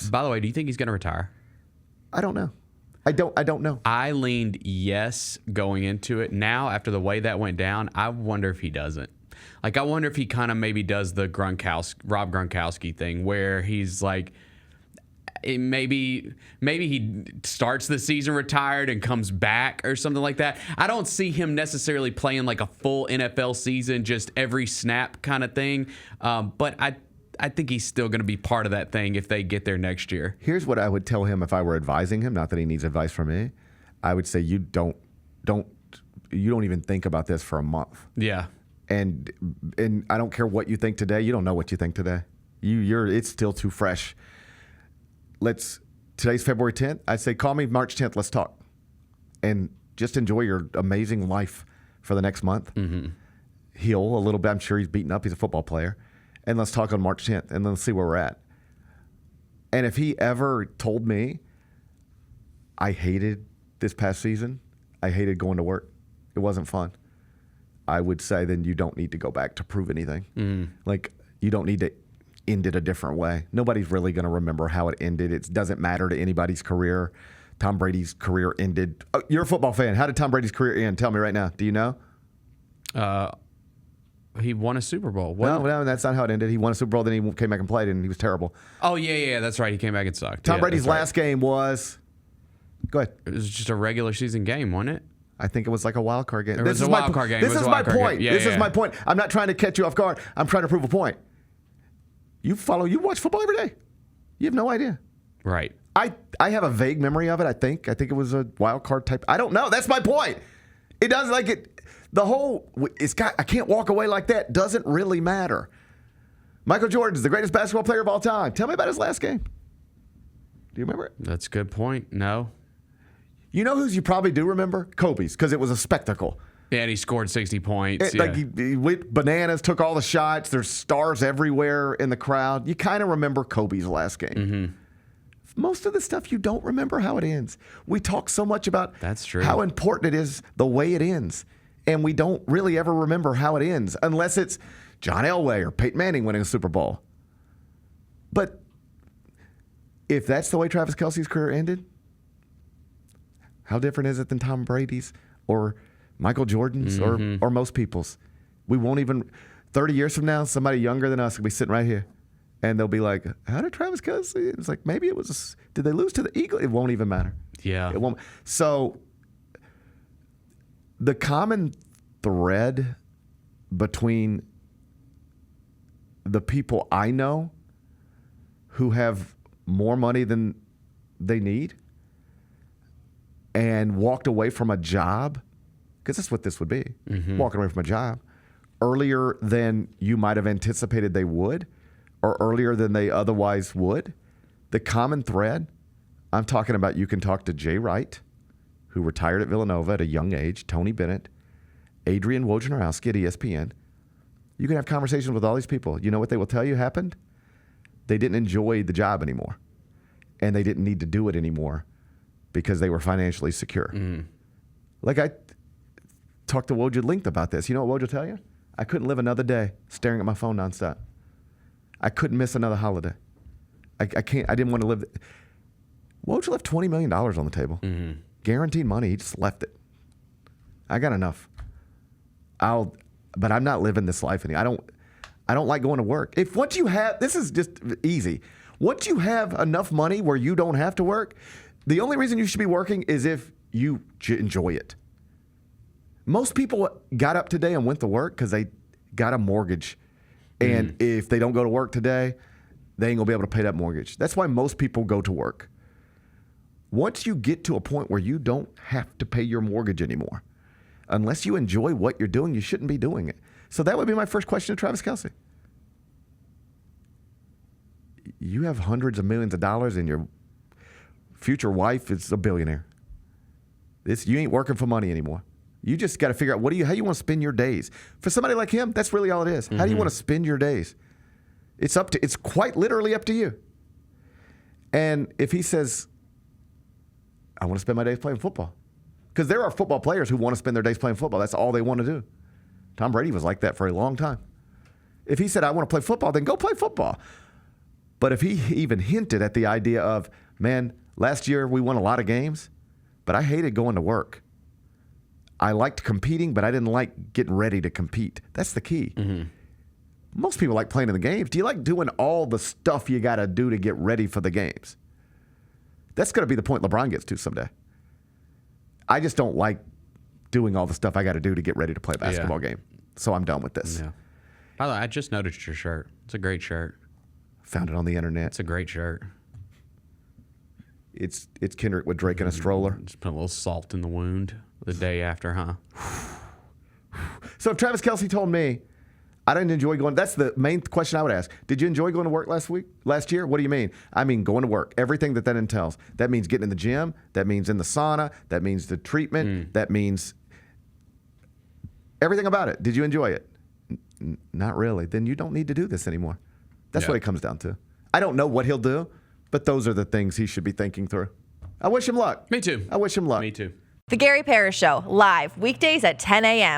playoffs. By the way, do you think he's going to retire? I don't know. I don't know. I leaned yes going into it. Now, after the way that went down, I wonder if he doesn't. Like, I wonder if he kind of maybe does the Rob Gronkowski thing where he's like, maybe he starts the season retired and comes back or something like that. I don't see him necessarily playing like a full NFL season, just every snap kind of thing. But I think he's still going to be part of that thing if they get there next year. Here's what I would tell him if I were advising him. Not that he needs advice from me. I would say you don't even think about this for a month. Yeah. And I don't care what you think today. You don't know what you think today. It's still too fresh. Today's February 10th. I'd say call me March 10th. Let's talk, and just enjoy your amazing life for the next month. Mm-hmm. Heal a little bit. I'm sure he's beaten up. He's a football player. And let's talk on March 10th, and then let's see where we're at. And if he ever told me, I hated this past season, I hated going to work, it wasn't fun, I would say then you don't need to go back to prove anything. Mm. Like, you don't need to end it a different way. Nobody's really going to remember how it ended. It doesn't matter to anybody's career. Tom Brady's career ended. Oh, you're a football fan. How did Tom Brady's career end? Tell me right now. Do you know? He won a Super Bowl. No, that's not how it ended. He won a Super Bowl, then he came back and played, and he was terrible. Oh, yeah, that's right. He came back and sucked. Tom Brady's last game was... Go ahead. It was just a regular season game, wasn't it? I think it was like a wild card game. This is a wild card game. This is my point. This is my point. I'm not trying to catch you off guard. I'm trying to prove a point. You watch football every day. You have no idea. Right. I have a vague memory of it, I think. I think it was a wild card type. I don't know. That's my point. It doesn't like it... I can't walk away like that. Doesn't really matter. Michael Jordan is the greatest basketball player of all time. Tell me about his last game. Do you remember it? That's a good point. No. You know whose you probably do remember? Kobe's, because it was a spectacle. Yeah, and he scored 60 points. Like he went bananas, took all the shots. There's stars everywhere in the crowd. You kind of remember Kobe's last game. Mm-hmm. Most of the stuff you don't remember how it ends. We talk so much about how important it is the way it ends. And we don't really ever remember how it ends unless it's John Elway or Peyton Manning winning a Super Bowl. But if that's the way Travis Kelce's career ended, how different is it than Tom Brady's or Michael Jordan's or most people's? We won't even, 30 years from now, somebody younger than us will be sitting right here. And they'll be like, how did Travis Kelce? It's like, maybe it was, did they lose to the Eagles? It won't even matter. Yeah. It won't. So the common thread between the people I know who have more money than they need and walked away from a job, because that's what this would be, walking away from a job, earlier than you might have anticipated they would, or earlier than they otherwise would. The common thread, I'm talking about, you can talk to Jay Wright, who retired at Villanova at a young age, Tony Bennett, Adrian Wojnarowski at ESPN. You can have conversations with all these people. You know what they will tell you happened? They didn't enjoy the job anymore, and they didn't need to do it anymore because they were financially secure. Mm. Like, I talked to Woj at length about this. You know what Woj will tell you? I couldn't live another day staring at my phone nonstop. I couldn't miss another holiday. I didn't want to live. Woj left $20 million on the table. Mm-hmm. Guaranteed money. He just left it. I got enough. But I'm not living this life anymore. I don't like going to work. If once you have, this is just easy. Once you have enough money where you don't have to work, the only reason you should be working is if you enjoy it. Most people got up today and went to work because they got a mortgage. And if they don't go to work today, they ain't going to be able to pay that mortgage. That's why most people go to work. Once you get to a point where you don't have to pay your mortgage anymore, unless you enjoy what you're doing, you shouldn't be doing it. So that would be my first question to Travis Kelce. You have hundreds of millions of dollars and your future wife is a billionaire. You ain't working for money anymore. You just got to figure out how you want to spend your days. For somebody like him, that's really all it is. Mm-hmm. How do you want to spend your days? It's quite literally up to you. And if he says, I want to spend my days playing football. Because there are football players who want to spend their days playing football. That's all they want to do. Tom Brady was like that for a long time. If he said, I want to play football, then go play football. But if he even hinted at the idea of, man, last year we won a lot of games, but I hated going to work. I liked competing, but I didn't like getting ready to compete. That's the key. Most people like playing in the games. Do you like doing all the stuff you got to do to get ready for the games? That's going to be the point LeBron gets to someday. I just don't like doing all the stuff I got to do to get ready to play a basketball game. So I'm done with this. Yeah. By the way, I just noticed your shirt. It's a great shirt. Found it on the internet. It's a great shirt. It's Kendrick with Drake in a stroller. Just put a little salt in the wound the day after, huh? So if Travis Kelce told me I didn't enjoy going, that's the main question I would ask. Did you enjoy going to work last year? What do you mean? I mean going to work. Everything that entails. That means getting in the gym. That means in the sauna. That means the treatment. That means everything about it. Did you enjoy it? Not really. Then you don't need to do this anymore. That's what it comes down to. I don't know what he'll do, but those are the things he should be thinking through. I wish him luck. Me too. I wish him luck. Me too. The Gary Parrish Show, live weekdays at 10 a.m.